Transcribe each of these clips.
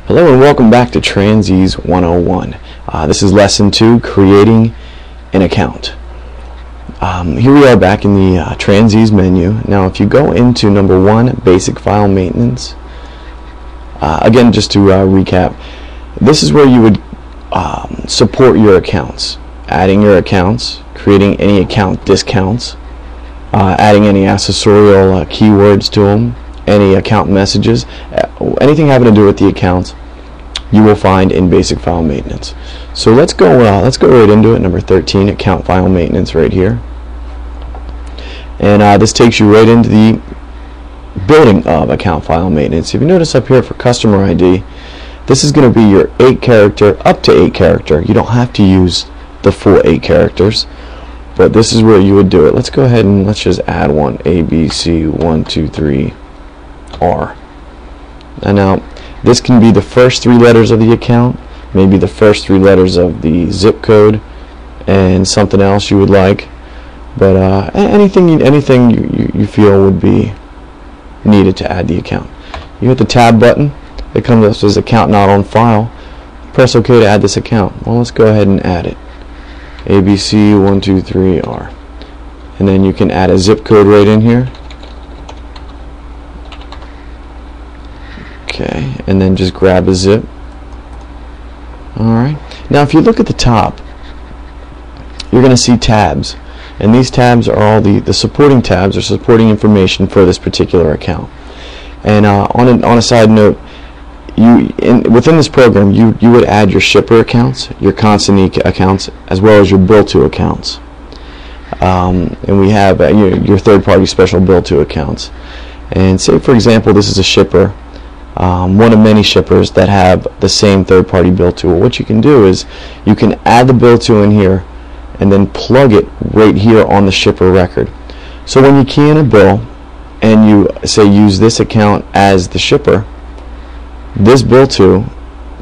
Hello and welcome back to TransEaz 101. This is lesson 2, creating an account. Here we are back in the TransEaz menu. Now if you go into number 1, basic file maintenance, again just to recap, this is where you would support your accounts, adding your accounts, creating any account discounts, adding any accessorial keywords to them, any account messages, anything having to do with the accounts you will find in basic file maintenance. So let's go right into it. Number 13, account file maintenance, right here. And this takes you right into the building of account file maintenance. If you notice up here for customer ID, this is going to be your 8-character, up to 8-character. You don't have to use the full 8 characters, but this is where you would do it. Let's go ahead and let's just add one, ABC123R. And now this can be the first 3 letters of the account, maybe the first 3 letters of the zip code, and something else you would like. But anything you feel would be needed to add the account. You hit the tab button. It comes up as account not on file. Press OK to add this account. Well, let's go ahead and add it. ABC123R. And then you can add a zip code right in here. Okay, and then just grab a zip. Alright, now if you look at the top, you're going to see tabs, and these tabs are all the supporting tabs, or supporting information for this particular account. And on a side note, within this program you would add your shipper accounts, your consignee accounts, as well as your bill to accounts, and we have your third-party special bill to accounts. And say for example this is a shipper, one of many shippers that have the same third-party bill to. What you can do is you can add the bill to in here and then plug it right here on the shipper record. So when you key in a bill and you say use this account as the shipper, this bill to,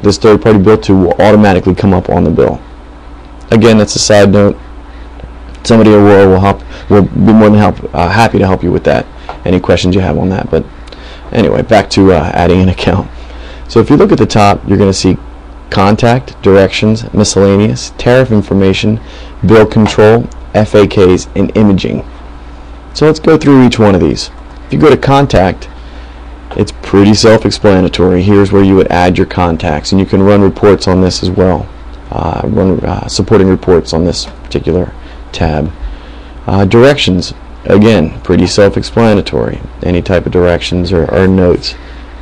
this third-party bill to, will automatically come up on the bill. Again, that's a side note. Somebody at Aurora will be more than happy to help you with that. Any questions you have on that. But anyway, back to adding an account. So if you look at the top, you're going to see contact, directions, miscellaneous, tariff information, bill control, FAKs, and imaging. So let's go through each one of these. If you go to contact, it's pretty self-explanatory. Here's where you would add your contacts, and you can run reports on this as well. Run supporting reports on this particular tab. Directions, again, pretty self-explanatory. Any type of directions or notes,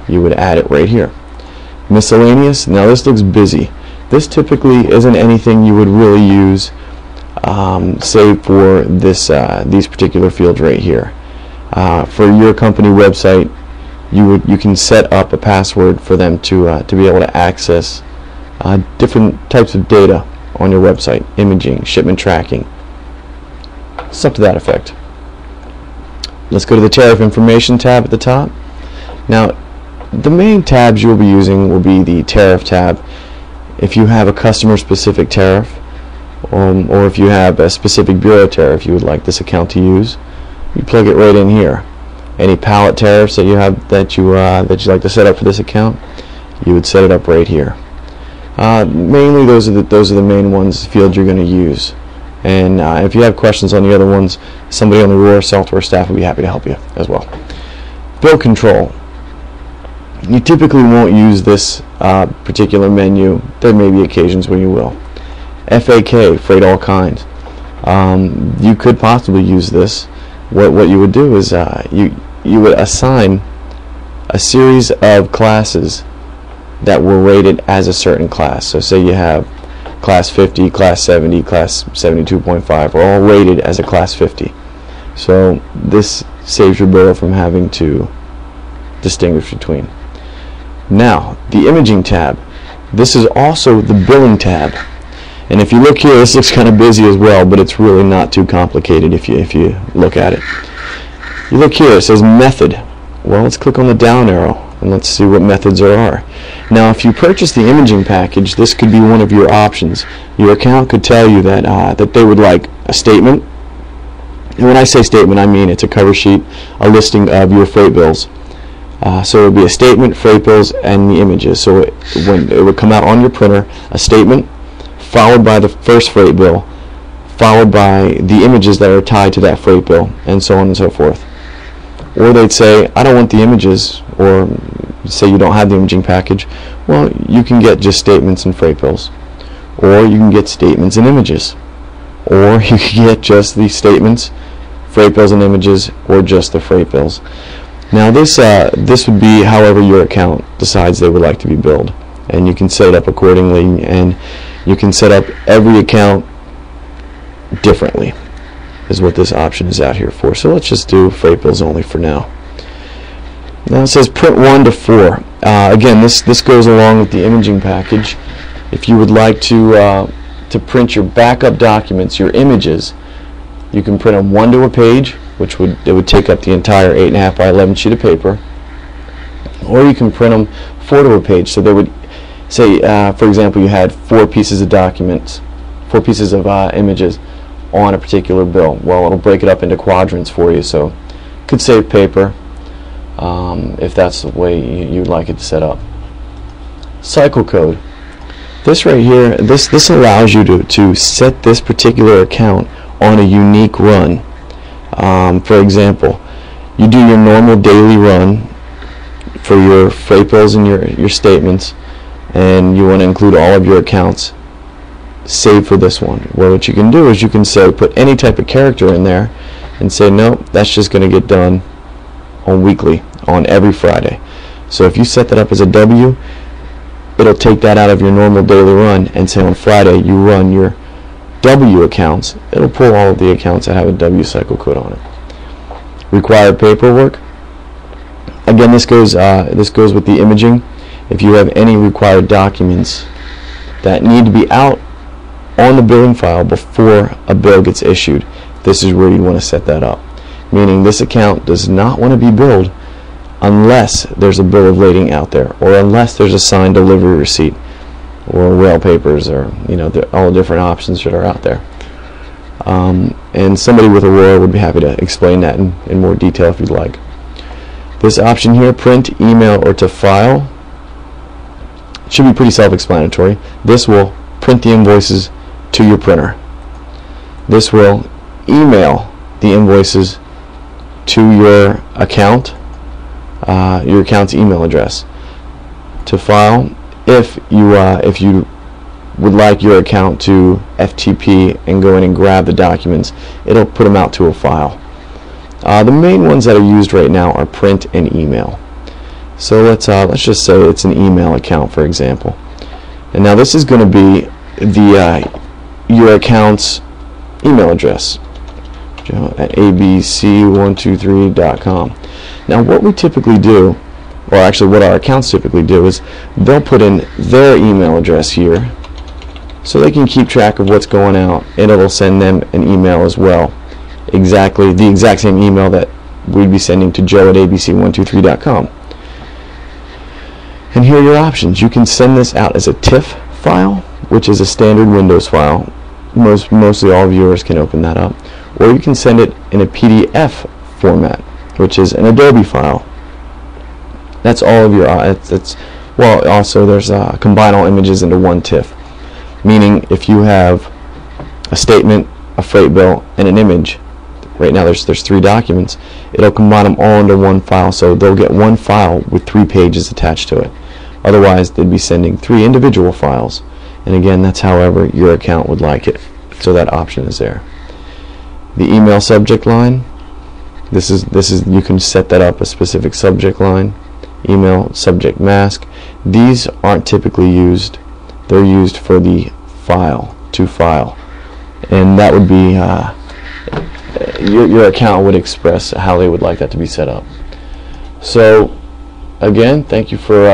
you would add it right here. Miscellaneous, now this looks busy. This typically isn't anything you would really use, save for this these particular fields right here. For your company website, you can set up a password for them to be able to access different types of data on your website, imaging, shipment tracking, stuff to that effect. Let's go to the tariff information tab at the top. Now, the main tabs you'll be using will be the tariff tab. If you have a customer-specific tariff, or if you have a specific bureau tariff you would like this account to use, you plug it right in here. Any pallet tariffs that you have that you like to set up for this account, you would set it up right here. Mainly, those are the main ones, fields you're going to use. And if you have questions on the other ones, somebody on the Aurora software staff will be happy to help you as well. Bill control. You typically won't use this particular menu. There may be occasions when you will. FAK, freight all kinds. You could possibly use this. What you would do is you would assign a series of classes that were rated as a certain class. So say you have Class 50, Class 70, Class 72.5 are all rated as a Class 50. So this saves your biller from having to distinguish between. Now, the imaging tab. This is also the billing tab. And if you look here, this looks kind of busy as well, but it's really not too complicated if you look at it. You look here, it says method. Well, let's click on the down arrow and let's see what methods there are. Now, if you purchase the imaging package, this could be one of your options. Your account could tell you that that they would like a statement. And when I say statement, I mean it's a cover sheet, a listing of your freight bills, So it would be a statement, freight bills, and the images. So when it would come out on your printer, a statement followed by the first freight bill, followed by the images that are tied to that freight bill, and so on and so forth. Or they'd say, I don't want the images, or say you don't have the imaging package. Well, you can get just statements and freight bills, or you can get statements and images, or you can get just the statements, freight bills and images, or just the freight bills. Now this would be however your account decides they would like to be billed, and you can set it up accordingly, and you can set up every account differently, is what this option is out here for. So let's just do freight bills only for now. Now it says print 1 to 4. Again, this goes along with the imaging package. If you would like to print your backup documents, your images, you can print them 1 to a page, which would take up the entire 8.5 by 11 sheet of paper, or you can print them 4 to a page. So they would say, for example, you had 4 pieces of documents, 4 pieces of images on a particular bill. Well, it'll break it up into quadrants for you, so it could save paper if that's the way you'd like it set up. Cycle code. This right here, this allows you to set this particular account on a unique run. For example, you do your normal daily run for your freight bills and your statements, and you want to include all of your accounts, save for this one. Well, what you can do is you can say, put any type of character in there and say, nope, that's just going to get done on weekly, on every Friday. So if you set that up as a W, it'll take that out of your normal daily run and say on Friday you run your W accounts. It'll pull all of the accounts that have a W cycle code on it. Required paperwork. Again, this goes with the imaging. If you have any required documents that need to be out on the billing file before a bill gets issued, this is where you want to set that up. Meaning this account does not want to be billed unless there's a bill of lading out there, or unless there's a signed delivery receipt, or rail papers, or all the different options that are out there. And somebody with Aurora would be happy to explain that in more detail if you'd like. This option here, print, email, or to file, should be pretty self-explanatory. This will print the invoices to your printer. This will email the invoices to your account, your account's email address. To file, if you would like your account to FTP and go in and grab the documents, it'll put them out to a file. The main ones that are used right now are print and email. So let's just say it's an email account, for example. And now this is going to be your account's email address, at abc123.com. Now what we typically do, or actually what our accounts typically do, is they'll put in their email address here so they can keep track of what's going out, and it'll send them an email as well. Exactly the exact same email that we'd be sending to Joe at abc123.com. And here are your options. You can send this out as a TIFF file, which is a standard Windows file. Mostly all viewers can open that up. Or you can send it in a PDF format, which is an Adobe file. That's all of your, well, also there's combine all images into one TIFF. Meaning if you have a statement, a freight bill, and an image, right now there's 3 documents, it'll combine them all into one file, so they'll get one file with 3 pages attached to it. Otherwise they'd be sending 3 individual files, and again, that's however your account would like it, so that option is there. The email subject line, this is you can set that up, a specific subject line, email subject mask. These aren't typically used. They're used for the file, to file, and that would be your account would express how they would like that to be set up. So again, thank you for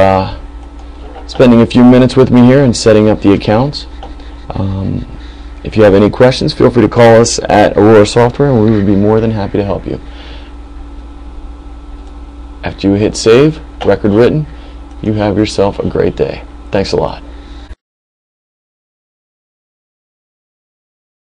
spending a few minutes with me here and setting up the accounts. If you have any questions, feel free to call us at Aurora Software, and we would be more than happy to help you. After you hit save, record written, you have yourself a great day. Thanks a lot.